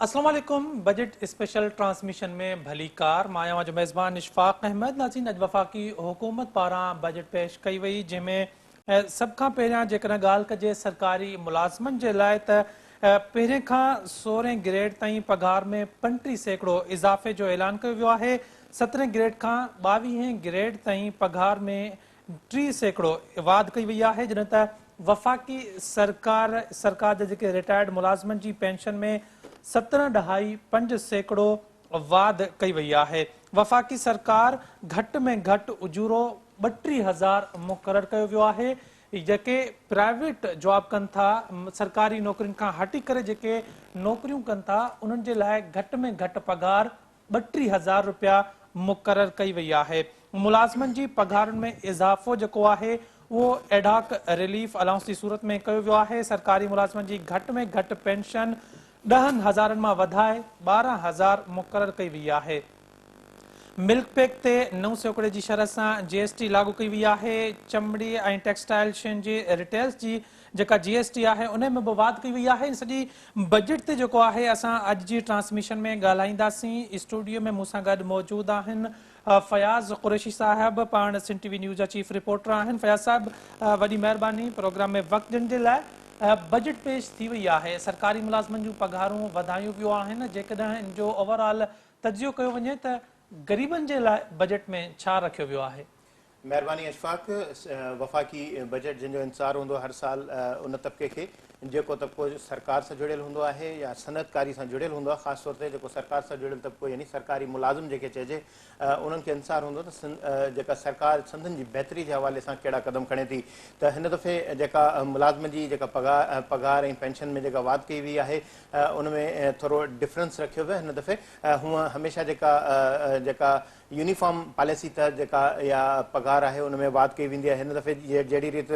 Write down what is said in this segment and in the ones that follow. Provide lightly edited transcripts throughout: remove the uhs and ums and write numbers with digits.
السلام علیکم budget special transmission میں بھلی کار مایا جو میزبان اشفاق احمد ناظرین اج وفاقی حکومت پارا بجٹ پیش کئی وئی جن میں سب کا پہریاں جکر گال کجے سرکاری ملازمن کے لائے پہرے کا 16 گریڈ تائیں پگار میں 35% اضافے جو اعلان کیا ویو ہے 17 گریڈ کا 22 گریڈ تائیں پگار میں 3% وعد کی وئی ہے جن وفاقی سرکار جے ریٹائرڈ ملازمن کی پینشن میں 17.5% وعد کی وئی ہے. وفاقی سرکار گھٹ میں گھٹ اجورو 32,000 مقرر کیا ویو ہے جے پرائیویٹ جاب کن تھا سرکاری نوکرین کا ہٹی کرے جے نوکریوں کن تھا انہن جے لائے گھٹ میں گھٹ پگار 32,000 روپیہ مقرر کی وئی ہے. ملازمن جی پگارن میں اضافو جکو ہے وہ ایڈاک ریلیف الاؤنس کی صورت میں کیا ویو ہے. سرکاری ملازمن جی گھٹ میں گھٹ پینشن 10,000 میں ودھائے 12,000 مقرر کی وئی ہے. ملک پیک تے 9% کی شرح سے GST لاگو کی وئی ہے. چمڑی اور ٹیکسٹائل شین جی ریٹیلز جی جکا GST ہے انہیں میں بواد کی وئی ہے. سجی بجٹ تے جکو ہے اساں اج جی ٹرانسمیشن میں گالائنداسیں. اسٹوڈیو میں موسیٰ گڈ موجود ہیں فیاض قریشی صاحب پان Sun T V news chief reporter ہیں. فیاض صاحب وڈی مہربانی پروگرام میں وقت ڈن کے لائے. بجٹ پیش تھی وئی ہے سرکاری ملازمن جو پگاروں ودھائیوں ویو ہیں جیکڈہن ان جو اوورآل تجزیو کیو ونے تے غریبن کے لائے بجٹ میں چھا رکھو ویو ہے. مہربانی اشفاق. وفاقی بجٹ جن جو انصار ہوں ہر سال ان طبقے کے جو طبقو سرکار سے جڑل ہوں ہے یا صنعت کاری سے جڑل ہوں خاص طور سے جو سرکار سے جڑل طبقو یعنی سرکاری ملازم جے چیجے ان کے انصار ہوں تو سرکار سندن کی بہتری کے حوالے سے کہڑا قدم کھڑے تھی. تو ان دفعے جا ملازم کی پگار پینشن میں جا وعد کی ہوئی ہے ان میں تھوڑا ڈفرنس رکھو ہو. ان دفعے ہوں ہمیشہ جا یونیفارم پالیسی تحت یا پگار ہے ان میں وعد کی وی ہے. ان دفعے جہی ریت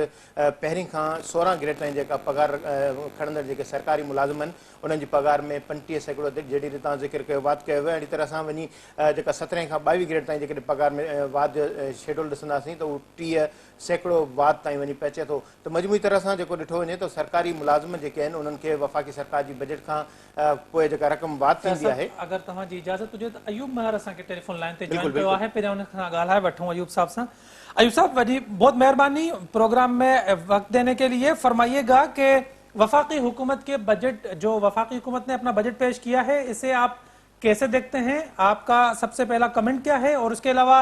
پہری کا 16 گریڈ تائیں پگار کھڑندڑ سرکاری ملازمن ان کی پگار میں 35% جہی ریت ذکر کیا وعد کیا ہوا. اڑی طرح سے ونی 17 کا 22 گریڈ تائیں پگار میں وعد شیڈول ڈسنداسیں تو وہ 30% وعد تائیں ونی پہچے تو مجموعی طرح سے ڈٹھو وجے تو سرکاری ملازم جے ان کے وفاقی سرکار کی بجٹ کا کوئی رقم وعد تھی ہے. اگر تمہاں جی اجازت ہوجے تو ایوب مہر اساں کے ٹیلی فون لائن تے جوائن کیا ہے پہلے ان سے گالائے وٹھوں ایوب صاحب سے. ایوب صاحب وڈی بہت مہربانی پروگرام میں وقت دینے کے لیے. فرمائیے گا کہ وفاقی حکومت کے بجٹ جو وفاقی حکومت نے اپنا بجٹ پیش کیا ہے اسے آپ کیسے دیکھتے ہیں؟ آپ کا سب سے پہلا کمنٹ کیا ہے اور اس کے علاوہ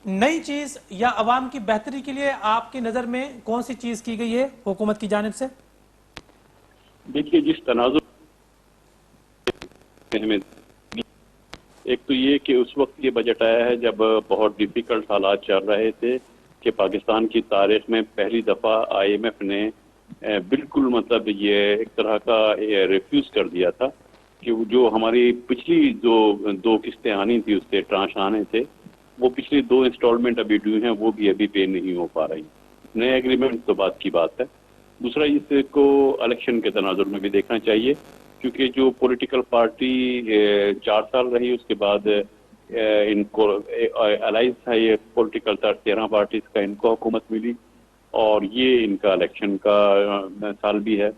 نئی چیز یا عوام کی بہتری کے لیے آپ کی نظر میں کون سی چیز کی گئی ہے حکومت کی جانب سے؟ دیکھیے جس تناظر میں ایک تو یہ کہ اس وقت یہ بجٹ آیا ہے جب بہت ڈیفیکلٹ حالات چل رہے تھے کہ پاکستان کی تاریخ میں پہلی دفعہ IMF نے بالکل مطلب یہ ایک طرح کا ریفیوز کر دیا تھا کہ جو ہماری پچھلی جو 2 قسطیں آنی تھی اس سے ٹرانش آنے تھے وہ پچھلی 2 انسٹالمنٹ ابھی ڈیو ہیں وہ بھی ابھی پے نہیں ہو پا رہی. نئے ایگریمنٹ تو بات کی بات ہے. دوسرا اس کو الیکشن کے تناظر میں بھی دیکھنا چاہیے کیونکہ جو پولیٹیکل پارٹی 4 سال رہی اس کے بعد ان کو الائنس تھا یہ پولیٹیکل 13 پارٹیز کا ان کو حکومت ملی اور یہ ان کا الیکشن کا سال بھی ہے.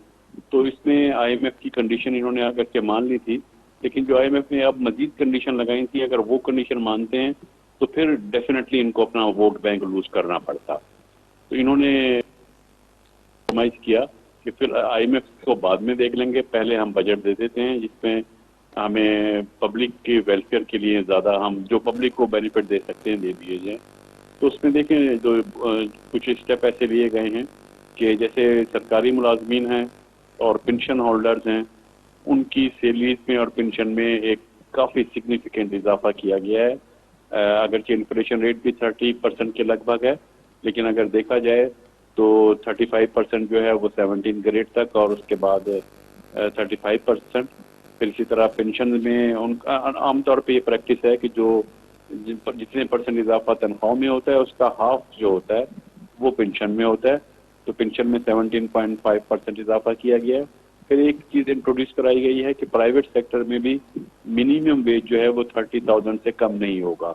تو اس میں IMF کی کنڈیشن انہوں نے اگر کے مان لی تھی لیکن جو IMF نے اب مزید کنڈیشن لگائی تھی اگر وہ کنڈیشن مانتے ہیں تو پھر ڈیفینیٹلی ان کو اپنا ووٹ بینک لوز کرنا پڑتا. تو انہوں نے فرمائش کیا کہ پھر IMF کو بعد میں دیکھ لیں گے پہلے ہم بجٹ دے دیتے ہیں جس میں ہمیں پبلک کے ویلفیئر کے لیے زیادہ ہم جو پبلک کو بینیفٹ دے سکتے ہیں دے دیے جائیں. تو اس میں دیکھیں جو کچھ اسٹیپ ایسے لیے گئے ہیں کہ جیسے سرکاری ملازمین ہیں اور پینشن ہولڈرز ہیں ان کی سیلریز میں اور پینشن میں ایک کافی سگنیفیکنٹ اضافہ کیا گیا ہے. اگرچہ انفلیشن ریٹ بھی 30% کے لگ بھگ ہے لیکن اگر دیکھا جائے تو 35% جو ہے وہ 17 گریڈ تک اور اس کے بعد 35%. پھر اسی طرح پینشن میں ان کا عام طور پہ یہ پریکٹس ہے کہ جو جتنے % اضافہ تنخواہوں میں ہوتا ہے اس کا ہاف جو ہوتا ہے وہ پینشن میں ہوتا ہے. تو پینشن میں 17.5% اضافہ کیا گیا ہے. پھر ایک چیز انٹروڈیوس کرائی گئی ہے کہ پرائیویٹ سیکٹر میں بھی منیمم ویج جو ہے وہ 30,000 سے کم نہیں ہوگا.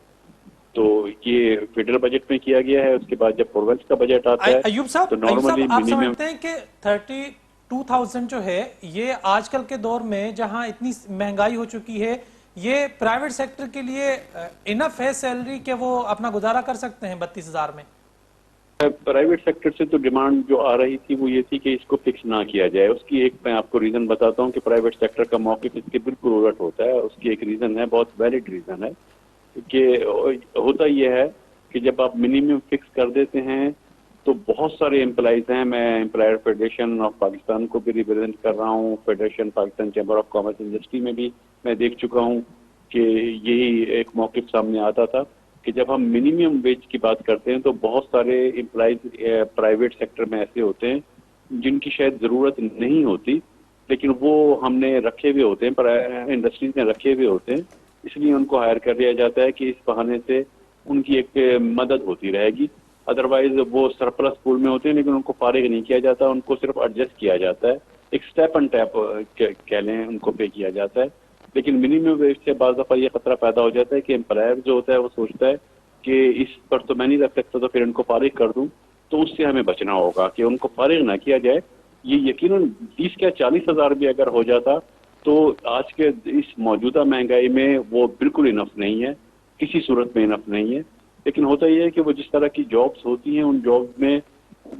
تو یہ فیڈرل بجٹ میں کیا گیا ہے. اس کے بعد جب پروونس کا بجٹ آتا ہے ایوب صاحب تو نارملی آپ منیمم سمجھتے ہیں کہ 2000 جو ہے یہ آج کل کے دور میں جہاں اتنی مہنگائی ہو چکی ہے یہ پرائیویٹ سیکٹر کے لیے انف ہے سیلری کہ وہ اپنا گزارا کر سکتے ہیں 32,000 میں؟ پرائیویٹ سیکٹر سے تو ڈیمانڈ جو آ رہی تھی وہ یہ تھی کہ اس کو فکس نہ کیا جائے. اس کی ایک میں آپ کو ریزن بتاتا ہوں کہ پرائیویٹ سیکٹر کا موقف اس کے بالکل الٹ ہوتا ہے. اس کی ایک ریزن ہے, بہت ویلڈ ریزن ہے, کہ ہوتا یہ ہے کہ جب آپ منیمم فکس کر دیتے ہیں تو بہت سارے امپلائیز ہیں. میں امپلائر فیڈریشن آف پاکستان کو بھی ریپرزینٹ کر رہا ہوں, federation Pakistan chamber of commerce industry میں بھی میں دیکھ چکا ہوں کہ یہی ایک موقف سامنے آتا تھا کہ جب ہم منیمم ویج کی بات کرتے ہیں تو بہت سارے امپلائیز پرائیویٹ سیکٹر میں ایسے ہوتے ہیں جن کی شاید ضرورت نہیں ہوتی, لیکن وہ ہم نے رکھے ہوئے ہوتے ہیں, انڈسٹریز میں رکھے ہوئے ہوتے ہیں, اس لیے ان کو ہائر کر دیا جاتا ہے کہ اس بہانے سے ان کی ایک مدد ہوتی رہے گی. ادروائز وہ سرپلس پول میں ہوتے ہیں لیکن ان کو فارغ نہیں کیا جاتا, ان کو صرف ایڈجسٹ کیا جاتا ہے, ایک اسٹیپ اینڈ ٹیپ کہہ لیں, ان کو پے کیا جاتا ہے. لیکن منیمم ویج سے بعض دفعہ یہ خطرہ پیدا ہو جاتا ہے کہ امپلائر جو ہوتا ہے وہ سوچتا ہے کہ اس پر تو میں نہیں رکھ سکتا تو پھر ان کو فارغ کر دوں, تو اس سے ہمیں بچنا ہوگا کہ ان کو فارغ نہ کیا جائے. یہ یقیناً 30 یا 40,000 بھی اگر ہو جاتا تو آج کے اس موجودہ مہنگائی میں وہ بالکل انف نہیں ہے, کسی صورت میں انف نہیں ہے. لیکن ہوتا یہ ہے کہ وہ جس طرح کی جابس ہوتی ہیں ان جابس میں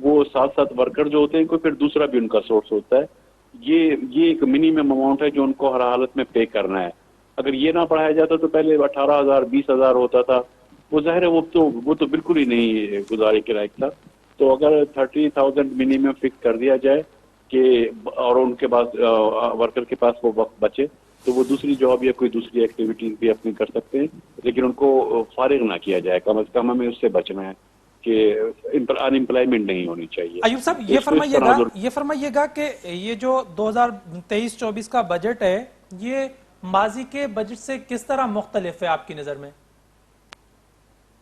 وہ ساتھ ساتھ ورکر جو ہوتے ہیں کوئی پھر دوسرا بھی ان کا سورس ہوتا ہے. یہ ایک منیمم اماؤنٹ ہے جو ان کو ہر حالت میں پے کرنا ہے. اگر یہ نہ بڑھایا جاتا تو پہلے 18,000 20,000 ہوتا تھا, وہ ظاہر ہے وہ تو بالکل ہی نہیں گزارے کے لائق تھا. تو اگر 30,000 منیمم فکس کر دیا جائے کہ اور ان کے پاس ورکر کے پاس وہ وقت بچے تو وہ دوسری جاب یا کوئی دوسری ایکٹیویٹیز بھی اپنی کر سکتے ہیں, لیکن ان کو فارغ نہ کیا جائے. کم از کم ہمیں اس سے بچنا ہے کہ ان امپلائمنٹ نہیں ہونی چاہیے. ایوب صاحب یہ فرمائیے گا کہ یہ جو 2023-24 کا بجٹ ہے یہ ماضی کے بجٹ سے کس طرح مختلف ہے آپ کی نظر میں؟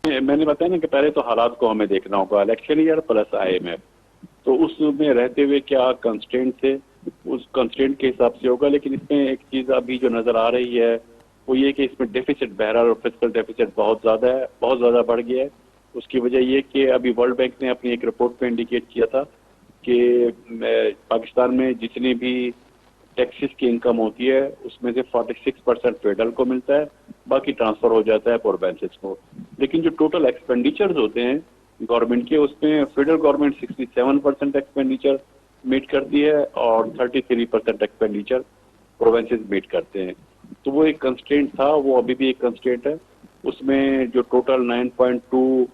میں نے بتایا نا کہ پہلے تو حالات کو ہمیں دیکھنا ہوگا, الیکشن ایئر پلس IMF, تو اس میں رہتے ہوئے کیا کنسٹرینٹ تھے اس کنسٹرینٹ کے حساب سے ہوگا. لیکن اس میں ایک چیز ابھی جو نظر آ رہی ہے وہ یہ کہ اس میں ڈیفیسٹ بہرحال اور فسکل ڈیفیسٹ بہت زیادہ بڑھ گیا ہے. اس کی وجہ یہ کہ ابھی ورلڈ بینک نے اپنی ایک رپورٹ میں انڈیکیٹ کیا تھا کہ پاکستان میں جتنی بھی ٹیکسز کی انکم ہوتی ہے اس میں سے 46% فیڈرل کو ملتا ہے, باقی ٹرانسفر ہو جاتا ہے پور بینسز کو. لیکن جو ٹوٹل ایکسپینڈیچرز ہوتے ہیں گورنمنٹ کے اس میں فیڈرل گورنمنٹ 67% ایکسپینڈیچر میٹ کرتی ہے اور 33% ایکسپینڈیچر پروونسز میٹ کرتے ہیں. تو وہ ایک کنسٹرینٹ تھا, وہ ابھی بھی ایک کنسٹرینٹ ہے. اس میں جو ٹوٹل 9.2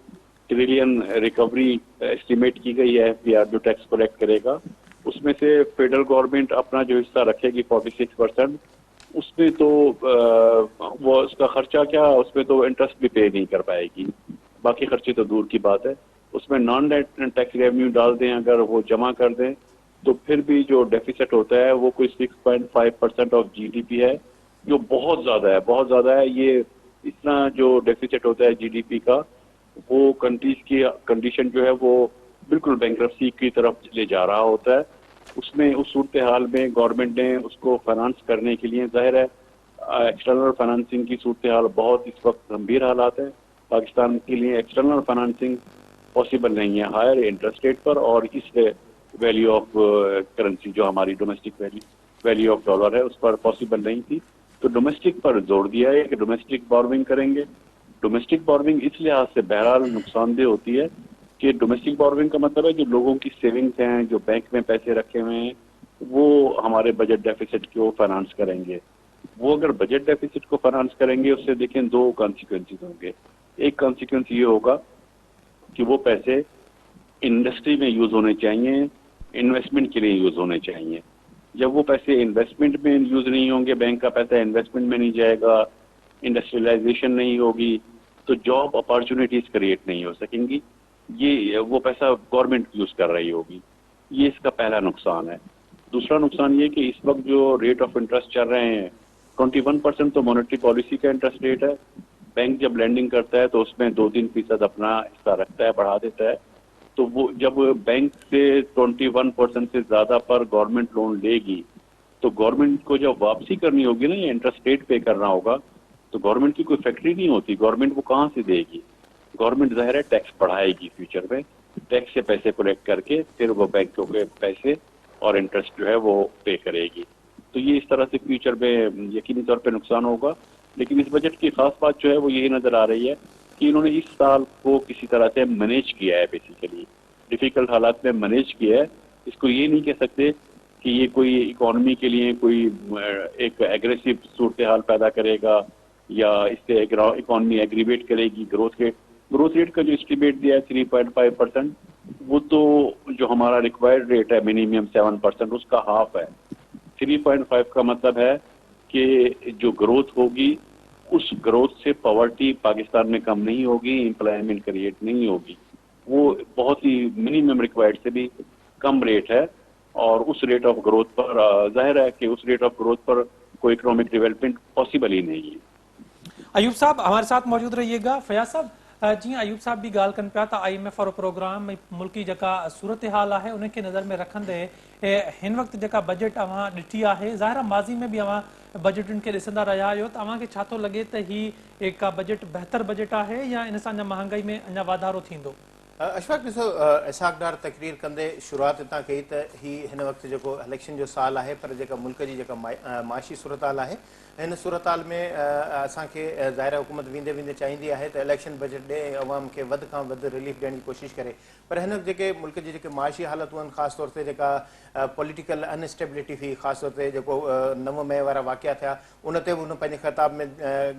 ٹریلین ریکوری اسٹیمیٹ کی گئی ہے FBR جو ٹیکس کلیکٹ کرے گا, اس میں سے فیڈرل گورنمنٹ اپنا جو حصہ رکھے گی 46%, اس میں تو وہ اس کا خرچہ کیا اس میں تو انٹرسٹ بھی پے نہیں کر پائے گی, باقی خرچے تو دور کی بات ہے. اس میں نان ٹیکس ریونیو ڈال دیں اگر وہ جمع کر دیں تو پھر بھی جو ڈیفیسٹ ہوتا ہے وہ کوئی 6.5% آف GDP ہے, جو بہت زیادہ ہے. یہ اتنا جو ڈیفیسٹ ہوتا ہے GDP کا وہ کنٹریز کی کنڈیشن جو ہے وہ بالکل بینکرپسی کی طرف لے جا رہا ہوتا ہے. اس میں اس صورتحال میں گورنمنٹ نے اس کو فائنانس کرنے کے لیے ظاہر ہے ایکسٹرنل فائنانسنگ کی صورتحال بہت اس وقت گمبھیر حالات ہیں. پاکستان کے لیے ایکسٹرنل فائنانسنگ پاسبل نہیں ہے ہائر انٹرسٹ ریٹ پر, اور اس ویلیو آف کرنسی جو ہماری ڈومیسٹک ویلیو آف ڈالر ہے اس پر پاسبل نہیں تھی. تو ڈومیسٹک پر زور دیا ہے کہ ڈومیسٹک بارونگ کریں گے. ڈومیسٹک بارونگ اس لحاظ سے بہرحال نقصان دہ ہوتی ہے کہ ڈومیسٹک بارونگ کا مطلب ہے جو لوگوں کی سیونگز ہیں جو بینک میں پیسے رکھے ہوئے ہیں وہ ہمارے بجٹ ڈیفیسٹ کو فائنانس کریں گے. وہ اگر بجٹ ڈیفیسٹ کو فائنانس کریں گے اس سے دیکھیں دو کانسیکوینسز ہوں گے. ایک کانسیکوینس یہ ہوگا کہ وہ پیسے انڈسٹری میں یوز ہونے چاہیے, انویسٹمنٹ کے لیے یوز ہونے چاہیے. جب وہ پیسے انویسٹمنٹ میں یوز نہیں ہوں گے, بینک کا پیسہ انویسٹمنٹ میں نہیں جائے گا, انڈسٹریلائزیشن نہیں ہوگی, تو جاب اپارچونیٹیز کریٹ نہیں ہو سکیں گی. یہ وہ پیسہ گورنمنٹ یوز کر رہی ہوگی. یہ اس کا پہلا نقصان ہے. دوسرا نقصان یہ کہ اس وقت جو ریٹ آف انٹرسٹ چل رہے ہیں 21% تو مانیٹری پالیسی کا انٹرسٹ ریٹ ہے. بینک جب لینڈنگ کرتا ہے تو اس میں 2-3% اپنا حصہ رکھتا ہے, بڑھا دیتا ہے. تو وہ جب بینک سے 21% سے زیادہ پر گورنمنٹ لون لے گی تو گورنمنٹ کو جب واپسی کرنی ہوگی نا, یہ انٹرسٹ ریٹ پے کرنا ہوگا, تو گورنمنٹ کی کوئی فیکٹری نہیں ہوتی. گورنمنٹ وہ کہاں سے دے گی؟ گورنمنٹ ظاہر ہے ٹیکس بڑھائے گی فیوچر میں, ٹیکس سے پیسے کلیکٹ کر کے پھر وہ بینکوں کے پیسے और इंटरेस्ट जो है वो पे करेगी। तो ये इस तरह से फ्यूचर में यकीनी तौर पे नुकसान होगा। लेकिन इस बजट की खास बात जो है वो यही नज़र आ रही है कि इन्होंने इस साल को किसी तरह से मैनेज किया है, बेसिकली डिफ़िकल्ट हालात में मैनेज किया है। इसको ये नहीं कह सकते कि ये कोई इकोनॉमी के लिए कोई एक एग्रेसिव सूरत हाल पैदा करेगा या इससे इकोनॉमी एग्रीवेट करेगी। ग्रोथ रेट का जो एस्टिमेट दिया है 3.5%, वो तो जो हमारा रिक्वायर्ड रेट है मिनिमम 7%, उसका हाफ है। 3.5 का मतलब है कि जो ग्रोथ होगी उस ग्रोथ से पॉवर्टी पाकिस्तान में कम नहीं होगी, एम्प्लॉयमेंट क्रिएट नहीं होगी। वो बहुत ही मिनिमम रिक्वायर्ड से भी कम रेट है और उस रेट ऑफ ग्रोथ पर जाहिर है कि उस रेट ऑफ ग्रोथ पर कोई इकोनॉमिक डेवलपमेंट पॉसिबल ही नहीं है। अयूब साहब हमारे साथ मौजूद रहिएगा। फयाज साहब, जी अयूब साहब भी गाल कन पिया त IMF वारो प्रोग्राम मुल्की जका सूरत हाल है उनके नज़र में रखंदे हिन वक्त जका बजट अवां ॾिठी आहे, ज़ाहिर माज़ी में भी अवां बजटुनि खे ॾिसंदा रहिया आहियो, त अवांखे छा थो लॻे त ही का बजट बहितर बजट आहे या इन सां महांगाई में अञा वाधारो थींदो? अशफाक ॾिसो, इसाक़दार तकरीर कंदे शुरूआत हितां कई त ही हिन वक़्तु जेको इलेक्शन जो साल आहे, पर जेका मुल्क जी जेका माशी सूरत हाल आहे, हिन सूरत हाल में असांखे ज़ाहिर हुकूमत वेंदे वेंदे चाहींदी आहे त इलेक्शन बजट ॾे अवाम खे वधि खां वधि रिलीफ ॾियण जी कोशिशि करे। पर हिन जेके मुल्क जी जेके माशी हालतूं आहिनि, ख़ासि तौर ते जेका पॉलिटिकल अनस्टेबिलिटी थी, ख़ासि तौर ते जेको 9 मई वारा वाक़िया थिया, उन ते बि उन पंहिंजे ख़िताब में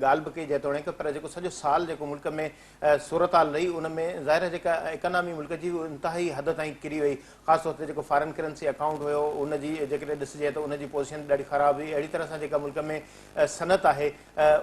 ॻाल्हि बि कई जेतोणीकि, पर जेको सॼो साल जेको मुल्क में सूरत हाल रही, उन में ज़ाहिर जेका इकनॉमी मुल्क जी इंतिहाई हद ताईं किरी वई। ख़ासि तौर ते जेको फॉरेन करेंसी अकाउंट हुयो, उनजी जेकॾहिं ॾिसिजे त उनजी पोज़ीशन ॾाढी ख़राबु हुई। अहिड़ी तरह सां जेका मुल्क में सनत आहे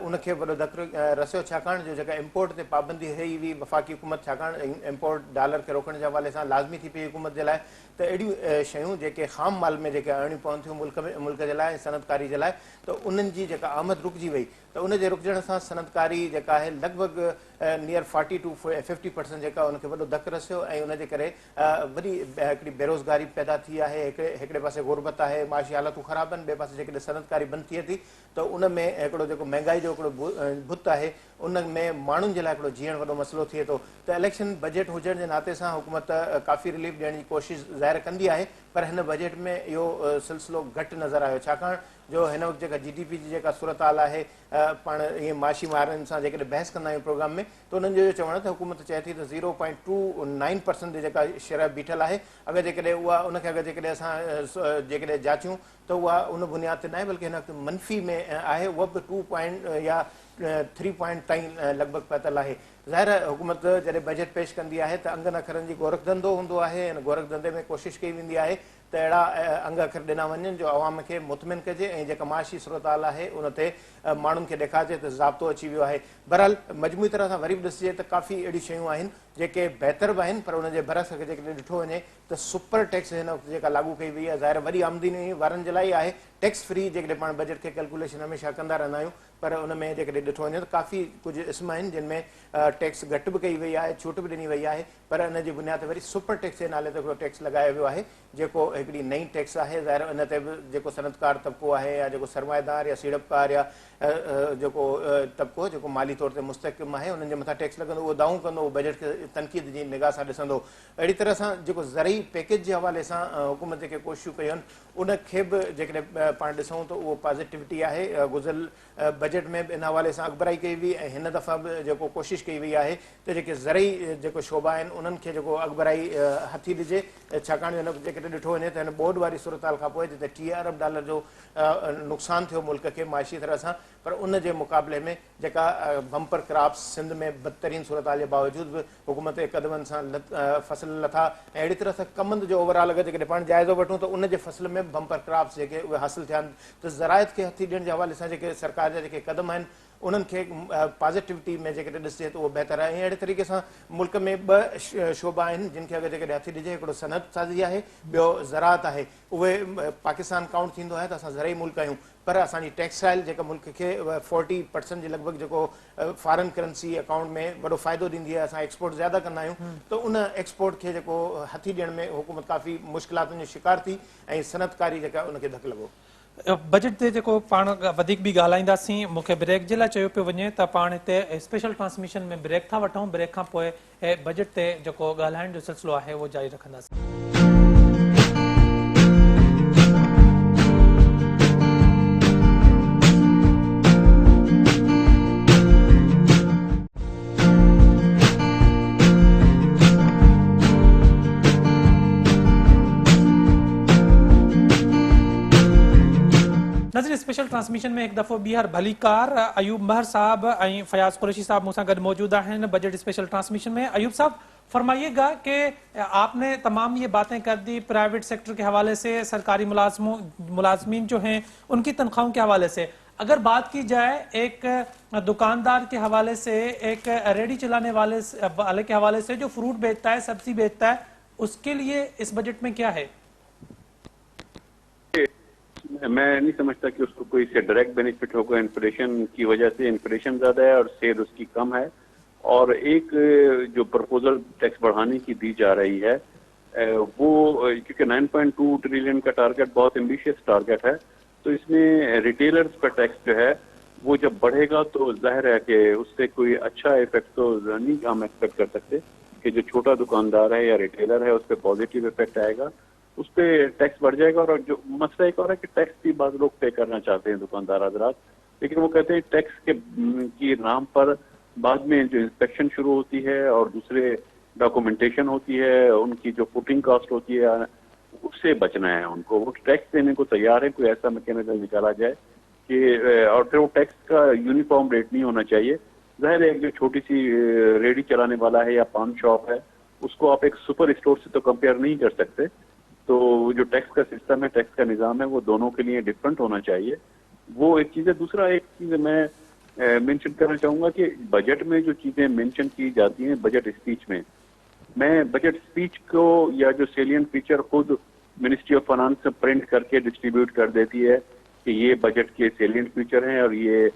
उनखे वॾो धक्को रसियो, छाकाणि जो जेका इम्पोर्ट ते पाबंदी रही हुई वफ़ाक़ी हुकूमत, छाकाणि इम्पोर्ट डॉलर खे रोकण जे हवाले सां लाज़मी थी पई हुकूमत जे लाइ त अहिड़ियूं शयूं जेके ख़ाम माल में जेके आणियूं पवनि थियूं मुल्क जे लाइ ऐं सनतकारी जे लाइ, त उन्हनि जी जेका आमद रुकिजी वई, त उनजे रुकजण सां सनतकारी जेका आहे लॻभॻि नियर 40 to 50% जेका उनखे वॾो धकु रसियो ऐं उनजे करे वॾी हिकिड़ी बेरोज़गारी पैदा थी आहे। हिकिड़े पासे गुरबत आहे, माशी हालतूं ख़राबु आहिनि, ॿिए पासे जेकॾहिं सनतकारी बंदि थिए थी त उन में हिकिड़ो जेको महांगाई जो हिकिड़ो भुत आहे, उन में माण्हुनि जे लाइ हिकिड़ो जीअण वॾो मसइलो थिए थो। त इलेक्शन बजट हुजण जे नाते सां हुकूमत काफ़ी रिलीफ ॾियण जी कोशिशि ज़ाहिर कंदी आहे, पर हिन बजट में इहो सिलसिलो घटि नज़र आयो, छाकाणि जो हिन वक़्तु जेका GDP जी जेका सूरत हाल आहे, पाण ईअं माशी वारनि सां जेकॾहिं बहस कंदा आहियूं प्रोग्राम में, त उन्हनि जो चवणु त हुकूमत चए थी त 0.29% जी जेका शरह बीठल आहे, अगरि जेकॾहिं उहा उनखे अगरि जेकॾहिं असां जेकॾहिं जाचियूं त उहा उन बुनियाद ते न आहे, बल्कि हिन वक़्तु मनफ़ी में आहे, उहा बि 2 या 3 पॉइंट ताईं लॻभॻि पतल आहे। ज़ाहिर हुकूमत जॾहिं बजट पेश कंदी आहे त अंगनि अखरनि जी गोरख धंधो हूंदो आहे, ऐं गोरख धंधे में कोशिशि कई वेंदी आहे त अहिड़ा अंग अखर ॾिना वञनि जो अवाम खे मुतमिन कजे ऐं जेका माशी सूरत हाल आहे उन ते माण्हुनि खे ॾेखारिजे त ज़ाब्तो अची वियो आहे। बहरहाल मजमूई तरह सां वरी बि ॾिसिजे त काफ़ी अहिड़ियूं शयूं आहिनि जेके बहितर बि आहिनि, पर उनजे बरस खे जेकॾहिं ॾिठो वञे त सुपर टैक्स हिन वक़्तु जेका लागू कई वई आहे, ज़ाहिर वॾी आमदनी वारनि जे लाइ आहे। टैक्स फ्री जेकॾहिं पाण बजट खे कैलकुलेशन हमेशह कंदा रहंदा आहियूं, पर उन में जेकॾहिं ॾिठो वञे त काफ़ी कुझु इस्म आहिनि जिन में टैक्स घटि बि कई वई आहे, छूट बि ॾिनी वई आहे, पर इन जी बुनियाद ते वरी सुपर टैक्स जे नाले ते हिकिड़ो टैक्स लॻायो वियो आहे, जेको हिकिड़ी नई टैक्स आहे। ज़ाहिर इन ते बि जेको सनतकार तबिको आहे या जेको सरमाएदार या सीड़पकार या जेको तबिको जेको माली तौर ते मुस्तक़िम आहे, उन्हनि जे मथां टैक्स लॻंदो, उहो दाऊं कंदो, उहो बजट खे तनक़ीद जी निगाह सां ॾिसंदो। अहिड़ी तरह सां जेको ज़रई पैकेज जे हवाले सां हुकूमत जेके कोशिशूं कयूं आहिनि, उनखे बि जेकॾहिं पाण ॾिसूं त उहो पॉज़िटिविटी आहे। गुज़िरियल बजट में बि इन हवाले सां अॻिभराई कई हुई ऐं हिन दफ़ा बि जेको कोशिशि कई वई आहे त जेके ज़रई जेको शोबा आहिनि उन्हनि खे जेको अॻिभराई हथी ॾिजे, छाकाणि हिन जेकॾहिं ॾिठो वञे त हिन ॿोॾि वारी सूरत हाल खां पोइ जिते $30 अरब जो नुक़सानु थियो मुल्क खे माशी तरह सां, पर उन जे मुक़ाबले में जेका बम्पर क्रॉप्स सिंध में बदतरीन सूरत हाल जे बावजूद बि हुकूमत जे क़दमनि सां फसल लथा ऐं अहिड़ी तरह सां कमंद जो ओवरऑल अगरि जेकॾहिं पाण जाइज़ो वठूं त उन जे फसल में बम्पर क्रॉप्स जेके उहे हासिल थिया आहिनि, त ज़रायत खे हथी ॾियण जे हवाले सां जेके सरकार जा जेके क़दम आहिनि उन्हनि खे पॉज़िटिविटी में जेकॾहिं ॾिसिजे त उहो बहितर आहे। ऐं अहिड़े तरीक़े सां मुल्क में 2 शोबा आहिनि जिन खे अगरि जेकॾहिं हथी ॾिजे, हिकिड़ो सनत साज़ी आहे, ॿियो ज़राअत आहे। उहे पाकिस्तान काउंट थींदो आहे त असां ज़रई मुल्क आहियूं, पर असांजी टेक्सटाइल जेका मुल्क खे 40% जे लॻभॻि जेको फॉरेन करेंसी अकाउंट में वॾो फ़ाइदो ॾींदी आहे, असां एक्सपोर्ट ज़्यादा कंदा आहियूं, त उन एक्सपोर्ट खे जेको हथी ॾियण में हुकूमत काफ़ी मुश्किलातुनि जो शिकार थी ऐं सनतकारी जेका उनखे धकु लॻो। बजट ते जेको पाण वधीक बि ॻाल्हाईंदासीं, मूंखे ब्रेक जे लाइ चयो पियो वञे त पाण हिते स्पेशल ट्रांसमिशन में ब्रेक था वठूं, ब्रेक खां पोइ बजट ते जेको ॻाल्हाइण जो सिलसिलो आहे उहो जारी रखंदासीं। स्पेशल ट्रांसमिशन में एक दफ़ो ॿीहर भलीकार अयूब महर साहब ऐं फयाज़ कुरैशी साहब मूंसां गॾु मौजूद आहिनि बजट स्पेशल ट्रांसमिशन में। अयूब साहब फरमाइएगा कि आपने तमाम ये बातें कर दी प्राइवेट सेक्टर के हवाले से, सरकारी मुलाजमीन जो हैं उनकी तनख्वाहों के हवाले से। अगर बात की जाए एक दुकानदार के हवाले से, एक रेडी चलाने वाले के हवाले से जो फ्रूट बेचता है, सब्जी बेचता है, उसके लिए इस बजट में क्या है? मैं नहीं समझता कि उसको कोई से डायरेक्ट बेनिफिट होगा। इन्फ्लेशन की वजह से इन्फ्लेशन ज्यादा है और सेल उसकी कम है। और एक जो प्रपोजल टैक्स बढ़ाने की दी जा रही है वो क्योंकि 9.2 ट्रिलियन का टारगेट बहुत एम्बिशियस टारगेट है, तो इसमें रिटेलर्स का टैक्स जो है वो जब बढ़ेगा तो जाहिर है कि उससे कोई अच्छा इफेक्ट तो नहीं हम एक्सपेक्ट कर सकते कि जो छोटा दुकानदार है या रिटेलर है उस पर पॉजिटिव इफेक्ट आएगा, उस पर टैक्स बढ़ जाएगा। और जो मसला एक और है कि टैक्स भी बाद लोग पे करना चाहते हैं दुकानदार हजरात, लेकिन वो कहते हैं टैक्स की नाम पर बाद में जो इंस्पेक्शन शुरू होती है और दूसरे डॉक्यूमेंटेशन होती है, उनकी जो पुटिंग कॉस्ट होती है, उससे बचना है उनको। वो टैक्स देने को तैयार है, कोई ऐसा मैकेनिज्म निकाला जाए कि और फिर वो टैक्स का यूनिफॉर्म रेट नहीं होना चाहिए। जाहिर है जो छोटी सी रेडी चलाने वाला है या पान शॉप है उसको आप एक सुपर स्टोर से तो कंपेयर नहीं कर सकते। तो जो टैक्स का सिस्टम है, टैक्स का निज़ाम है, वो दोनों के लिए डिफरेंट होना चाहिए। वो एक चीज़ है। दूसरा एक चीज़ मैं मेंशन करना चाहूँगा कि बजट में जो चीज़ें मेंशन की जाती हैं बजट स्पीच में, मैं बजट स्पीच को या जो सेलियंट फीचर खुद मिनिस्ट्री ऑफ फाइनेंस प्रिंट करके डिस्ट्रीब्यूट कर देती है कि ये बजट के सेलियंट फीचर हैं और ये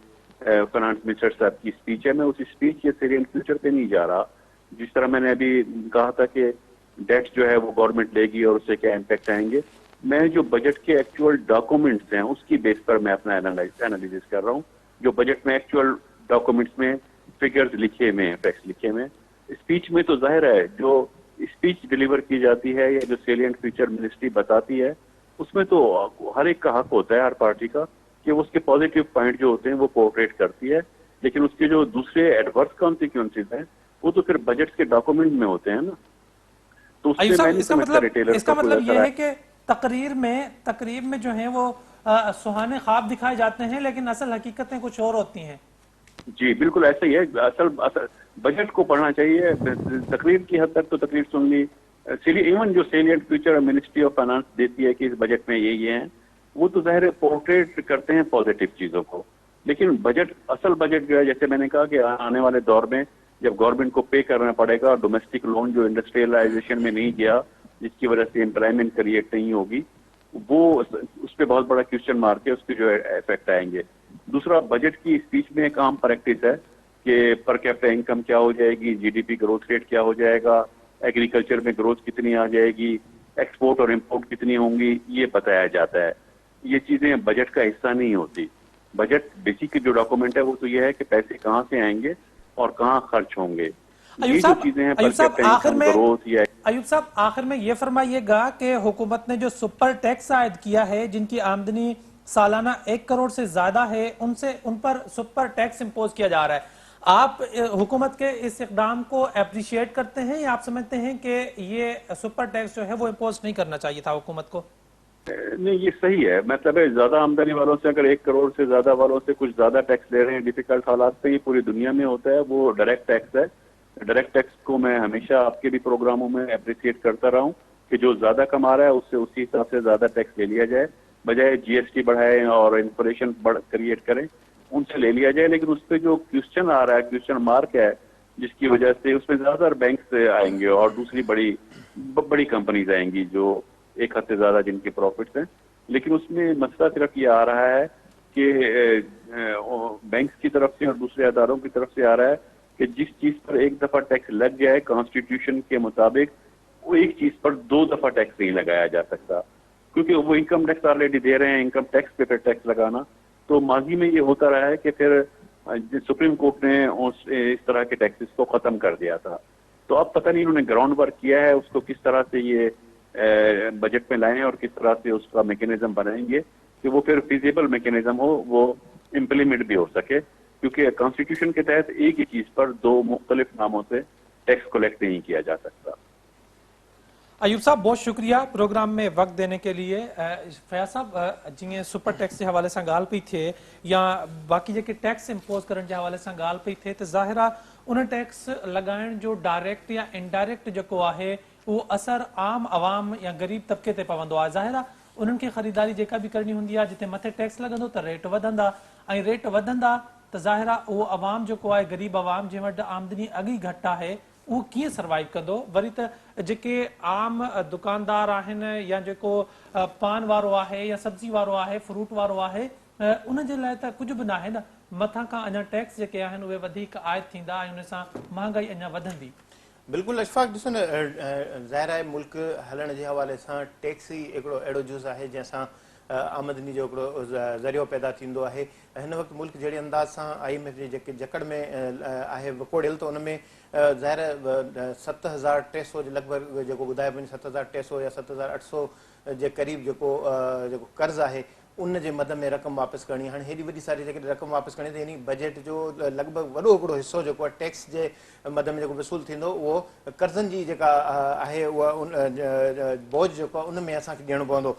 फाइनेंस मिनिस्टर साहब की स्पीच है, मैं उस स्पीच के सेलियंट फीचर पे नहीं जा रहा। जिस तरह मैंने अभी कहा था कि डेट जो है वो गवर्नमेंट लेगी और उससे क्या इम्पैक्ट आएंगे, मैं जो बजट के एक्चुअल डॉक्यूमेंट्स हैं उसकी बेस पर मैं अपना एनालिसिस कर रहा हूँ। जो बजट में एक्चुअल डॉक्यूमेंट्स में फिगर्स लिखे में, फैक्ट्स लिखे में, स्पीच में तो जाहिर है जो स्पीच डिलीवर की जाती है या जो सेलियंट फीचर मिनिस्ट्री बताती है उसमें तो हर एक का हक होता है, हर पार्टी का, कि उसके पॉजिटिव पॉइंट जो होते हैं वो पोर्ट्रेट करती है। लेकिन उसके जो दूसरे एडवर्स कॉन्सिक्वेंसेज हैं वो तो फिर बजट के डॉक्यूमेंट में होते हैं ना। तो उससे मैं नहीं समझता रिटेलर इसका मतलब ये है कि तकरीर में जो है वो सुहाने ख्वाब दिखाए जाते हैं लेकिन असल हकीकतें कुछ और होती हैं। जी बिल्कुल ऐसा ही है। असल बजट को पढ़ना चाहिए। तकरीर की हद तक तो तकरीर सुन ली, इवन जो salient future ministry of finance देती है कि इस बजट में ये हैं, वो तो ज़ाहिर पोर्ट्रेट करते हैं पॉजिटिव चीज़ों को। लेकिन बजट, असल बजट जो है, जैसे मैंने कहा कि आने वाले दौर में जब गवर्नमेंट को पे करना पड़ेगा, डोमेस्टिक लोन जो इंडस्ट्रियलाइजेशन में नहीं गया जिसकी वजह से एम्प्लॉयमेंट क्रिएट नहीं होगी, वो उस पर बहुत बड़ा क्वेश्चन मार्क है, उसके जो इफेक्ट आएंगे। दूसरा, बजट की स्पीच में एक आम प्रैक्टिस है कि पर कैपिटा इनकम क्या हो जाएगी, जीडीपी ग्रोथ रेट क्या हो जाएगा, एग्रीकल्चर में ग्रोथ कितनी आ जाएगी, एक्सपोर्ट और इम्पोर्ट कितनी होंगी, ये बताया जाता है। ये चीजें बजट का हिस्सा नहीं होती। बजट बेसिक जो डॉक्यूमेंट है वो तो ये है कि पैसे कहाँ से आएंगे और कहाँ खर्च होंगे। ये जो चीजें हैं, पर कैपिटा इनकम ग्रोथ या अयूब साहब आखिर में ये फरमाइएगा कि हुकूमत ने जो सुपर टैक्स आयद किया है, जिनकी आमदनी सालाना 1 करोड़ से ज्यादा है, उन पर सुपर टैक्स इंपोज किया जा रहा है। आप हुकूमत के इस इकदाम को अप्रिशिएट करते हैं या आप समझते हैं कि ये सुपर टैक्स जो है वो इंपोज नहीं करना चाहिए था हुकूमत को? नहीं, ये सही है। मतलब है ज्यादा आमदनी वालों से अगर 1 करोड़ से ज्यादा वालों से कुछ ज्यादा टैक्स ले रहे हैं डिफिकल्ट हालात पे, ये पूरी दुनिया में होता है, वो डायरेक्ट टैक्स है। डायरेक्ट टैक्स को मैं हमेशा आपके भी प्रोग्रामों में अप्रिशिएट करता रहा हूँ कि जो ज्यादा कमा रहा है उससे उसी हिसाब से ज्यादा टैक्स ले लिया जाए, बजाय जीएसटी बढ़ाएं और इन्फ्लेशन क्रिएट करें उनसे ले लिया जाए। लेकिन उस पर जो क्वेश्चन आ रहा है, क्वेश्चन मार्क है, जिसकी वजह से उसमें ज्यादातर बैंक आएंगे और दूसरी बड़ी कंपनीज आएंगी जो एक हद से ज्यादा जिनके प्रॉफिट्स हैं। लेकिन उसमें मसला सिर्फ ये आ रहा है कि बैंक की तरफ से और दूसरे अदारों की तरफ से आ रहा है कि जिस चीज पर एक दफा टैक्स लग जाए कॉन्स्टिट्यूशन के मुताबिक, वो एक चीज पर 2 दफा टैक्स नहीं लगाया जा सकता, क्योंकि वो इनकम टैक्स ऑलरेडी दे रहे हैं। इनकम टैक्स पे फिर टैक्स लगाना, तो माजी में ये होता रहा है कि फिर सुप्रीम कोर्ट ने इस तरह के टैक्सेस को खत्म कर दिया था। तो अब पता नहीं इन्होंने ग्राउंड वर्क किया है, उसको किस तरह से ये बजट में लाएं और किस तरह से उसका मैकेनिज्म बनाएंगे कि वो फिर फिजिबल मैकेनिज्म हो, वो इम्प्लीमेंट भी हो सके। क्योंकि कॉन्स्टिट्यूशन के तहत एक ही चीज पर 2 मुख्तलिफ नामों से टैक्स कलेक्ट नहीं किया जा सकता। अयूब साहब बहुत शुक्रिया प्रोग्राम में वक्त देने के लिए। फयाज साहब जीअं सुपर टैक्स के हवाले से ॻाल्हि पई थिए या बाक़ी जेके टैक्स इम्पोज करण के हवाले से ॻाल्हि पई थिए त ज़ाहिर आहे उन टैक्स लगाइण जो डायरेक्ट या इनडायरेक्ट जेको आहे उहो असर आम आवाम या गरीब तबके ते पवंदो आहे। ज़ाहिर आहे उन्हनि खे ख़रीदारी जेका बि करणी हूंदी आहे जिते मथे टैक्स लॻंदो त रेट वधंदा ऐं रेट वधंदा त ज़ाहिर आहे उहो आवाम जेको आहे गरीब आवाम जंहिं वटि आमदनी अॻी घटि आहे उहो कीअं सर्वाइव कंदो। वरी त जेके आम दुकानदार आहिनि या जेको पान वारो आहे या सब्जी वारो आहे फ्रूट वारो आहे उन जे लाइ त कुझु बि न आहे न, मथां खां अञा टैक्स जेके आहिनि उहे वधीक आयत थींदा ऐं उन सां महांगाई अञा वधंदी। बिल्कुलु अशफाक ॾिसो न, ज़ाहिर आहे मुल्क हलण जे हवाले सां टैक्स ई हिकिड़ो अहिड़ो जुज़ आहे जंहिंसां आमदनी जो हिकिड़ो ज़रियो पैदा थींदो आहे। हिन वक़्तु मुल्क जहिड़े अंदाज़ सां IMF जी जेके जकड़ में आहे विकोड़ियल, त उन में ज़ाहिर 7,300 जे लॻभॻि जेको ॿुधाए वञे 7,300 या 7,800 जे क़रीब जेको कर्ज़ आहे उन जे मद में रक़म वापसि करणी। हाणे हेॾी वॾी सारी जेकॾहिं रक़म वापसि करणी त यानी बजट जो लॻभॻि वॾो हिकिड़ो हिसो जेको आहे टैक्स जे मद में जेको वसूल थींदो उहो कर्ज़नि जी जेका आहे उहा बोझ जेको आहे उन में असांखे ॾियणो पवंदो।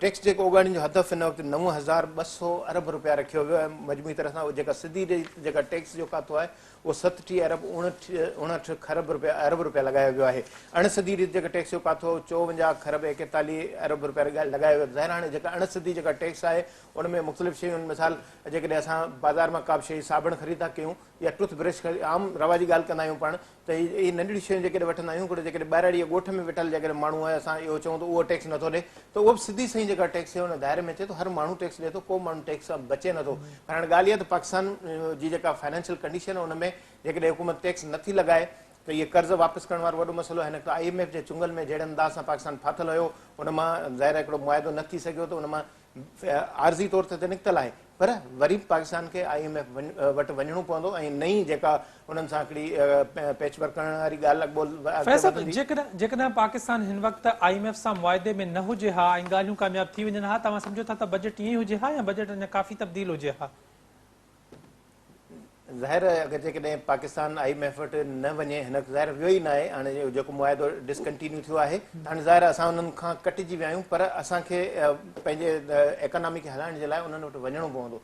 टैक्स जेको उगाइण जो हदफ़ हिन वक़्तु 9,200 अरब रुपया रखियो वियो आहे। मजमूई तरह सां जेका सिधी जेका टैक्स जो खातो आहे उहो 37 अरब 59 खरब अरब रुपया लॻायो वियो आहे। अणसिधी रीति जेका टैक्स जो खातो 54 खरब 41 अरब रुपया लॻायो वियो। ज़ाहिर हाणे जेका अणसिधी जेका टैक्स आहे उन में मुख़्तलिफ़ शयूं, मिसाल जेकॾहिं असां बाज़ार मां का बि शइ साबुण ख़रीद था कयूं या टूथ ब्रश आम रवाजी ॻाल्हि कंदा आहियूं पाण, त इहे नंढियूं शयूं जेकॾहिं वठंदा आहियूं हिकिड़ो जेकॾहिं ॿाहिराड़ी ॻोठ में वेठल जेकॾहिं माण्हू आहे असां इहो चऊं त उहो टैक्स नथो ॾे त उहो बि सिधी सही जेका टैक्स आहे उन दायरे में अचे थो। हर माण्हू टैक्स ॾिए थो, को माण्हू टैक्स सां बचे नथो। पर हाणे ॻाल्हि इहा त पाकिस्तान जी जेका फाइनेंशियल कंडीशन आहे उन में जेकॾहिं हुकूमत टैक्स नथी लॻाए त इहे कर्ज़ वापसि करण वारो वॾो मसइलो आहे। हिन वक़्तु IMF जे चुंगल में जहिड़े अंदाज़ सां पाकिस्तान फाथल हुयो उन मां ज़ाहिर हिकिड़ो मुआइदो न थी सघियो, त उन मां आर्ज़ी तौर ते निकितल आहे। पर वरी पाकिस्तान खे IMF वटि वञिणो पवंदो ऐं नई जेका उन्हनि सां हिकिड़ी पैच वर्क करण वारी ॻाल्हि जेकॾहिं पाकिस्तान हिन वक़्तु IMF सां मुआइदे में न हुजे हा ऐं ॻाल्हियूं कामयाब थी वञनि हा, तव्हां सम्झो था त बजट ईअं ई हुजे हा या बजट अञा काफ़ी तब्दील हुजे हा? ज़ाहिर अगरि जेकॾहिं पाकिस्तान IMF वटि न वञे, हिन ज़ाहिर वियो ई न आहे, हाणे जेको मुआइदो डिसकंटिन्यू थियो आहे, हाणे ज़ाहिर असां उन्हनि खां कटिजी विया आहियूं। पर असांखे पंहिंजे इकोनॉमी खे हलाइण जे लाइ उन्हनि वटि वञिणो पवंदो।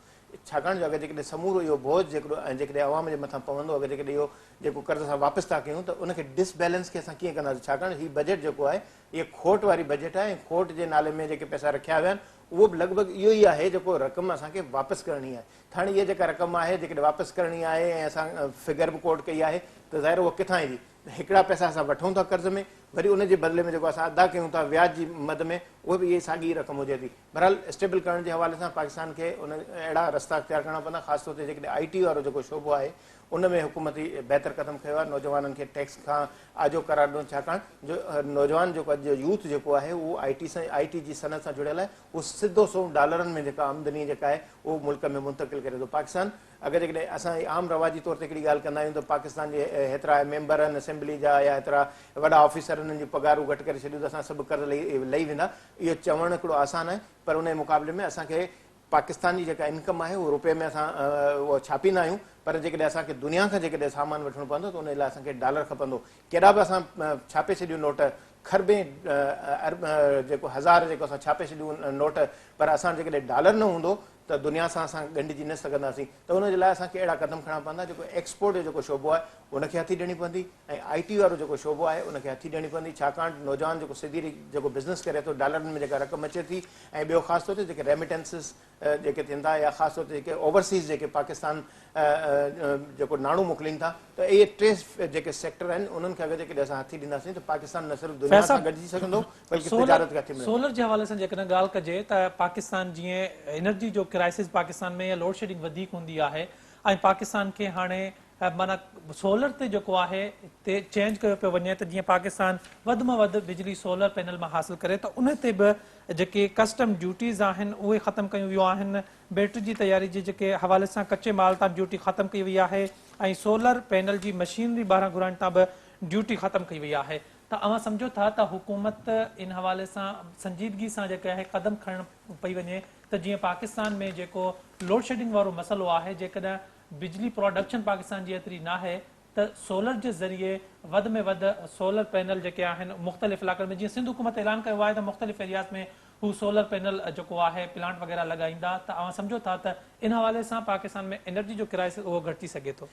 छाकाणि जो अगरि जेकॾहिं समूरो इहो बोझ जेको ऐं जेकॾहिं अवाम जे मथां पवंदो, अगरि जेकॾहिं इहो जेको कर्ज़ असां वापसि था कयूं त उनखे डिसबैलेंस खे असां कीअं कंदासीं। छाकाणि हीउ बजट जेको आहे इहे खोट वारी बजट आहे ऐं खोट जे नाले में जेके पैसा रखिया विया आहिनि उहो बि लॻभॻि इहो ई आहे जेको रक़म असांखे वापसि करणी आहे। हाणे इहा जेका रक़म आहे जेकॾहिं वापसि करणी आहे ऐं असां फिगर बि कोट कई आहे त ज़ाहिर उहा किथां ईंदी। हिकिड़ा पैसा असां वठूं था कर्ज़ में, वरी उनजे बदिले में जेको असां अदा कयूं था व्याज जी मद में उहा बि इहे साॻी रक़म हुजे थी। बहरहाल स्टेबल करण जे हवाले सां पाकिस्तान खे उन अहिड़ा रस्ता अख़्तियार करणा पवंदा। ख़ासि तौर ते जेकॾहिं IT वारो जेको शोबो आहे उन में हुकूमती बहितर क़दम खयो आहे। नौजवाननि खे टैक्स खां आजो करार ॾिनो, छाकाणि जो नौजवान जेको अॼु जो यूथ जेको आहे उहो IT जी सनत सां जुड़ियल आहे। उहो सिधो $100 में जेका आमदनी जेका आहे उहो मुल्क में मुंतक़िल करे थो। पाकिस्तान अगरि जेकॾहिं असां आम रवाजी तौर ते हिकिड़ी ॻाल्हि कंदा आहियूं त पाकिस्तान जे हेतिरा मेंबर आहिनि असेंबली जा या हेतिरा वॾा ऑफिसर उन्हनि जी पघारूं घटि करे छॾियूं त असां सभु कर्ज़ लही वेंदा। इहो चवणु हिकिड़ो आसान आहे, पर उन जे मुक़ाबले में असांखे पाकिस्तान जी जेका इनकम आहे उहो रुपए में असां उहो छापींदा आहियूं। पर जेकॾहिं असांखे दुनिया खां जेकॾहिं सामान वठिणो पवंदो त उन लाइ असांखे डॉलर खपंदो। केॾा बि असां छापे छॾियूं नोट, खरबे जेको हज़ार जेको असां छापे छॾियूं नोट, पर असां जेकॾहिं डॉलर न हूंदो त दुनिया सां असां ॻंढिजी न सघंदासीं। त उनजे लाइ असांखे अहिड़ा क़दम खणणा पवंदा जेको एक्सपोर्ट जो जेको शोबो आहे उनखे हथी ॾियणी पवंदी ऐं IT वारो जेको शोबो आहे उनखे हथी ॾियणी पवंदी। छाकाणि नौजवान जेको सिधी जेको बिज़नेस करे थो डॉलरनि में जेका रक़म अचे थी ऐं ॿियो ख़ासि तौर ते जेके रेमिटेंसिस जेके थींदा या ख़ासि तौर ते जेके ओवरसीज़ जेके पाकिस्तान जेको नाणो मोकिलीनि था, त इहे 3 जेके सेक्टर आहिनि उन्हनि खे अगरि जेकॾहिं असां हथी ॾींदासीं त पाकिस्तान न सिर्फ़ु दुनिया सां गॾिजी सघंदो बल्कि तिजारत खे हथी मिलंदो। सोलर जे हवाले सां जेकॾहिं ॻाल्हि कजे त पाकिस्तान जीअं एनर्जी जो क्राइसिस पाकिस्तान में या लोड शेडिंग वधीक हूंदी आहे ऐं पाकिस्तान खे हाणे माना सोलर ते जेको आहे ते चेंज कयो पियो वञे त जीअं पाकिस्तान वधि में वधि बिजली सोलर पैनल मां हासिल करे त उन ते बि जेके कस्टम ड्यूटीज़ आहिनि उहे ख़तमु कयूं वियूं आहिनि। बैटरी जी तयारी जे जेके हवाले सां कचे माल तां ड्यूटी ख़तमु कई वई आहे ऐं सोलर पैनल जी मशीनरी ॿाहिरां घुराइण तां बि ड्यूटी ख़तमु कई वई आहे। त अव्हां सम्झो था त हुकूमत इन हवाले सां संजीदगी सां जेके आहे क़दम खणणु पई वञे त जीअं पाकिस्तान में जेको लोड शेडिंग वारो मसइलो आहे, जेकॾहिं बिजली प्रोडक्शन पाकिस्तान जी एतिरी न आहे त सोलर जे ज़रिए वधि में वधि सोलर पैनल जेके आहिनि मुख़्तलिफ़ इलाइक़नि में, जीअं सिंध हुकूमत ऐलान कयो आहे त मुख़्तलिफ़ एरियाज़ में हू सोलर पैनल जेको आहे प्लांट वग़ैरह लॻाईंदा, त अव्हां सम्झो था त इन हवाले सां पाकिस्तान में एनर्जी जो क्राइसिस उहो घटिजी सघे थो?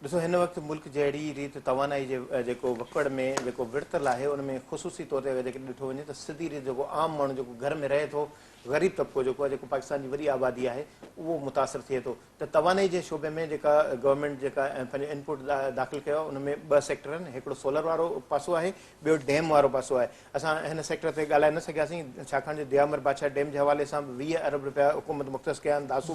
ॾिसो, हिन वक़्तु मुल्क जहिड़ी रीति तवानाई जे जेको वकड़ में जेको विड़तल आहे उन में ख़ुसूसी तौर ते जेके ॾिठो वञे त सिधी रीति जेको आम माण्हू जेको घर में रहे थो, ग़रीब तबिको जेको आहे, जेको पाकिस्तान जी वॾी आबादी आहे, उहो मुतासिर थिए थो। त तवानाई जे शोबे में जेका गवर्नमेंट जेका पंहिंजो इनपुट दाख़िल कयो आहे उन में ॿ सेक्टर आहिनि। हिकिड़ो सोलर वारो पासो आहे, ॿियो डैम वारो पासो आहे। असां हिन सेक्टर ते ॻाल्हाए न सघियासीं छाकाणि त दियामर बादशाह डैम जे हवाले सां 20 अरब रुपया हुकूमत मुख़्तस कया आहिनि, दासू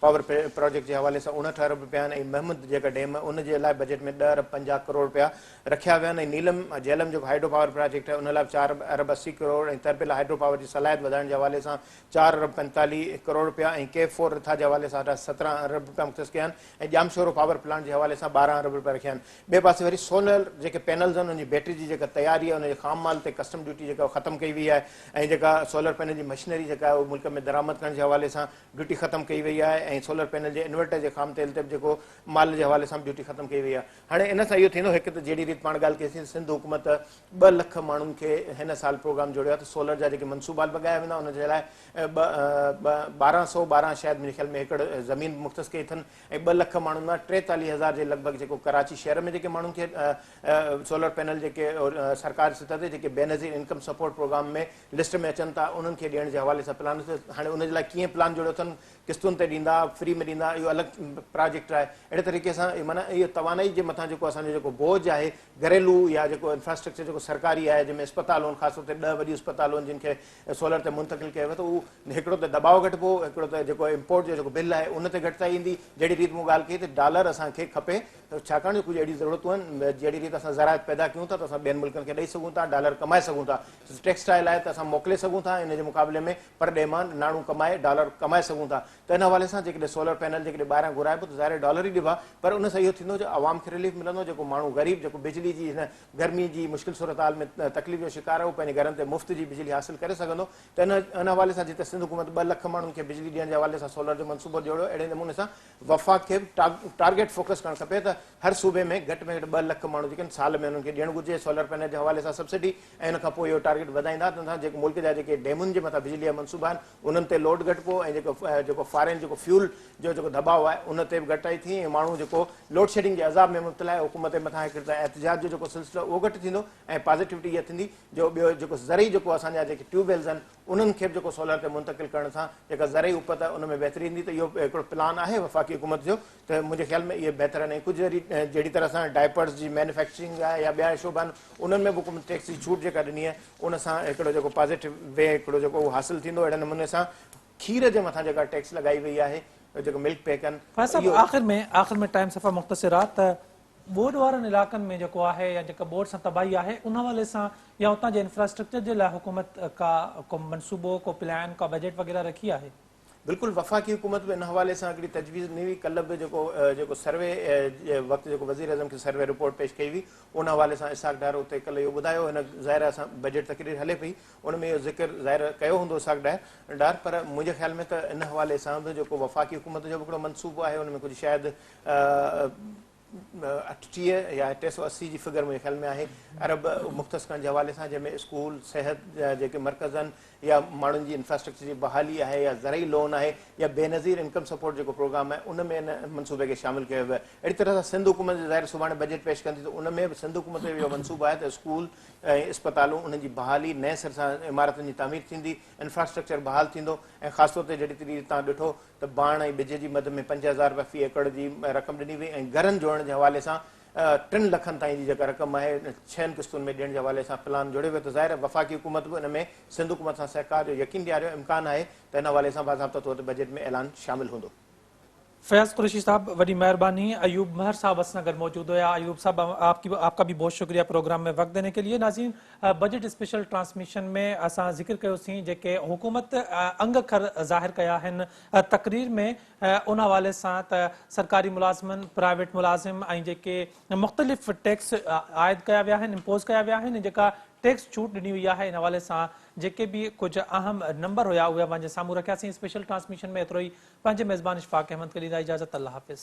पावर प्रोजेक्ट जे हवाले सां 69 अरब रुपया आहिनि, ऐं महमूद जेका डैम आहे उन जे लाइ बजट में 10 अरब 50 करोड़ रुपया रखिया विया आहिनि, ऐं नीलम झेलम जेको हाइड्रो पावर प्रोजेक्ट आहे उन लाइ 4 अरब 80 करोड़, ऐं तरबिल हाइड्रो पावर जी सलाहियत वधाइण जे हवाले सां 4 अरब 45 करोड़ रुपया, ऐं K4 रिथा जे हवाले सां 17 अरब रुपया मुख़्तस कया आहिनि, ऐं जामशोरो पावर प्लांट जे हवाले सां 12 अरब रुपया रखिया आहिनि। ॿिए पासे वरी सोलर जेके पैनल्स आहिनि उनजी बैटरी जी जेका तयारी आहे उनजे खाम माल ते कस्टम ड्यूटी जेका ख़तमु कई वई आहे, ऐं जेका सोलर पैनल जी मशीनरी जेका आहे उहो मुल्क में दरामद करण जे हवाले सां ड्यूटी ख़तमु कई वई आहे, ऐं सोलर पैनल जे इन्वर्टर जे खाम तेल ते बि जेको माल जे हवाले सां ड्यूटी ख़तमु कई वई आहे। हाणे इन सां इहो थींदो, हिकु त जहिड़ी रीति पाण ॻाल्हि कईसीं, सिंध हुकूमत 2 लख माण्हुनि खे हिन साल प्रोग्राम जोड़ियो आहे, त सोलर जा जेके मनसूबा लॻाया वेंदा उनजे लाइ 1212 शायदि मुंहिंजे ख़्याल में एकड़ ज़मीन मुख़्तस कई अथनि, ऐं 2 लख माण्हुनि मां 43,000 जे लॻभॻि जेको कराची शहर में जेके माण्हुनि खे सोलर पैनल जेके सरकार सतह ते जेके बेनज़ीर इनकम सपोर्ट प्रोग्राम में लिस्ट में अचनि था उन्हनि खे ॾियण जे हवाले सां प्लान। हाणे उनजे लाइ कीअं प्लान जोड़ियो अथनि, किस्तुनि ते ॾींदा, फ्री में ॾींदा, इहो अलॻि प्रोजेक्ट आहे। अहिड़े तरीक़े सां माना इहो तवानाई जे मथां जेको असांजो जेको बोझ आहे घरेलू या जेको इंफ्रास्ट्रक्चर जेको सरकारी आहे, जंहिंमें अस्पताल आहिनि, ख़ासि तौर ते 10 वॾी अस्पतालूं आहिनि जिन खे सोलर ते मुंतक़िल कयो आहे, त उहो हिकिड़ो त दबाव घटिबो, हिकिड़ो त जेको इम्पोर्ट जो जेको बिल आहे उन ते घटिताई ईंदी। जहिड़ी रीति मूं ॻाल्हि कई त डॉलर असांखे खपे, छाकाणि कुझु अहिड़ी ज़रूरतूं आहिनि जहिड़ी रीति असां ज़रायत पैदा कयूं था त असां ॿियनि मुल्कनि खे ॾेई सघूं था, डॉलर कमाए सघूं था। टेक्सटाइल आहे त असां मोकिले सघूं था, इन जे मुक़ाबले में पर ॾे मां नाणू कमाए डॉलर कमाए सघूं था। त इन हवाले सां जेकॾहिं सोलर पैनल जेकॾहिं ॿाहिरां घुराइबो त ज़ाहिर डॉलर ई ॾिबा, पर उन सां इहो थींदो जो आवाम खे रिलीफ मिलंदो, जेको माण्हू ग़रीब जेको बिजली जी हिन गर्मी जी मुश्किल सूरत हाल में तकलीफ़ जो शिकार आहे, उहो पंहिंजे घरनि ते मुफ़्त जी बिजली हासिल करे सघंदो। त इन हवाले सां जिते सिंध हुकूमत 2 लख माण्हुनि खे बिजली ॾियण जे हवाले सां सोलर जो मनसूबो जोड़ियो, अहिड़े नमूने सां वफ़ाक़ खे टारगेट फोकस करणु खपे त हर सूबे में घटि में घटि 2 लख माण्हू जेके आहिनि साल में उन्हनि खे ॾियणु घुरिजे सोलर पैनल जे हवाले सां सब्सिडी, ऐं उन खां पोइ इहो टारगेट वधाईंदा त असां जेके मुल्क जा जेके डेमुनि जे मथां बिजली जा मनसूबा आहिनि उन्हनि ते लोड घटिबो, ऐं जेको फॉरेन जेको फ्यूल जो जेको दबाव आहे उन ते बि घटाई थी, ऐं माण्हू जेको लोड शेडिंग जे अज़ाब में मुब्तला आहे हुकूमत जे मथां हिकिड़ो त एहतिजाज जो जेको सिलसिलो उहो घटि थींदो, ऐं पॉज़िटिविटी इहा थींदी जो ॿियो जेको ज़रई जेको असांजा जेके ट्यूबवेल्स आहिनि उन्हनि खे बि जेको सोलर ते मुंतक़िल करण सां जेका ज़रई उपत आहे उन में बहितरी ईंदी। त इहो हिकिड़ो प्लान आहे वफ़ाक़ी हुकूमत जो, त मुंहिंजे ख़्याल में इहे बहितर आहिनि। ऐं कुझु जहिड़ी तरह सां डायपर्स जी मैन्युफैक्चरिंग आहे या ॿिया शोबा आहिनि उन्हनि में बि हुकूमत टैक्स जी छूट जेका ॾिनी आहे उन सां हिकिड़ो जेको पॉज़िटिव वे हिकिड़ो जेको उहो हासिलु थींदो। अहिड़े नमूने सां खीर जे मथां जेका टैक्स लॻाई वई आहे, जेको मिल्क पैक आहिनि, आख़िर में टाइम सफ़ा मुख़्तसिर आहे त बोर्ड वारनि इलाइक़नि में जेको आहे या जेका बोर्ड सां तबाही आहे उन हवाले सां या उतां जे इंफ्रास्ट्रक्चर जे लाइ हुकूमत को मनसूबो, को प्लान, का बजट वग़ैरह रखी आहे? बिल्कुलु वफ़ाक़ी हुकूमत बि इन हवाले सां हिकिड़ी तजवीज़ ॾिनी हुई। कल्ह बि जेको सर्वे जे वक़्तु जेको वज़ीर अज़म खे सर्वे रिपोर्ट पेश कई हुई उन हवाले सां इसाक डार उते कल्ह इहो ॿुधायो। हिन ज़ाहिर असां बजट तक़रीर हले पई उन में इहो ज़िक्र ज़ाहिर कयो हूंदो इसाक डार, पर मुंहिंजे ख़्याल में त इन हवाले सां बि जेको वफ़ाक़ी हुकूमत जो हिकिड़ो मनसूबो आहे उन में कुझु शायदि 38 या 380 जी फिगर मुंहिंजे ख़्याल में आहे अरब मुख़्तस करण जे हवाले सां, जंहिंमें स्कूल, सिहत जेके मर्कज़ आहिनि या माण्हुनि जी इंफ्रास्ट्रक्चर जी बहाली आहे या ज़रई लोन आहे या बेनज़ीर इनकम सपोर्ट जेको प्रोग्राम आहे उन में इन मनसूबे खे शामिलु कयो वियो आहे। अहिड़ी तरह सां सिंध हुकूमत ज़ाहिर सुभाणे बजट पेश कंदी त उन में बि सिंध हुकूमत जो इहो मनसूबो आहे त स्कूल ऐं अस्पतालूं उन्हनि जी बहाली, नए सिर सां इमारतुनि जी तामीर थींदी, इंफ्रास्ट्रक्चर बहाल थींदो, ऐं ख़ासि तौर ते जहिड़ी तरीक़े तव्हां ॾिठो त बाण ऐं ॿिज जी मद में 5000 रुपया फ़ी एकड़ जी रक़म ॾिनी वई, ऐं घरनि जोड़ण जे हवाले सां 3 लखनि ताईं जी जेका रक़म आहे 6 क़िस्तुनि में ॾियण जे हवाले सां प्लान जोड़ियो वियो। त ज़ाहिर वफ़ाक़ी हुकूमत बि इन में सिंध हुकूमत सां सहकार जो यकीन ॾियारियो, इम्कान आहे त इन हवाले सां बाज़ाब्ता तौर ते बजट में ऐलान शामिल हूंदो। फयाज़ कुरैशी साहब, बड़ी मेहरबानी। अयूब महर साहब असनगर मौजूद हुआ। अयूब साहब, आपका भी बहुत शुक्रिया प्रोग्राम में वक्त देने के लिए। नाज़रीन, बजट स्पेशल ट्रांसमिशन में असां ज़िक्र कयोसीं जेके हुकूमत अंग खर ज़ाहिर कया आहिनि तकरीर में उन हवाले सां त सरकारी मुलाज़िमनि, प्राइवेट मुलाज़िम ऐं जेके मुख़्तलिफ़ टैक्स आयद कया विया आहिनि, इम्पोज़ कया विया आहिनि, जेका टैक्स छूट ॾिनी हुई आहे इन हवाले सां जेके भी कुछ अहम नंबर हुआ उहे पंहिंजे साम्हूं रखियासीं। स्पेशल ट्रांसमिशन में एतिरो ई। पंहिंजे मेज़बान इशफाक़ अहमद के लिए इजाज़त। अल्लाह हाफ़िज़।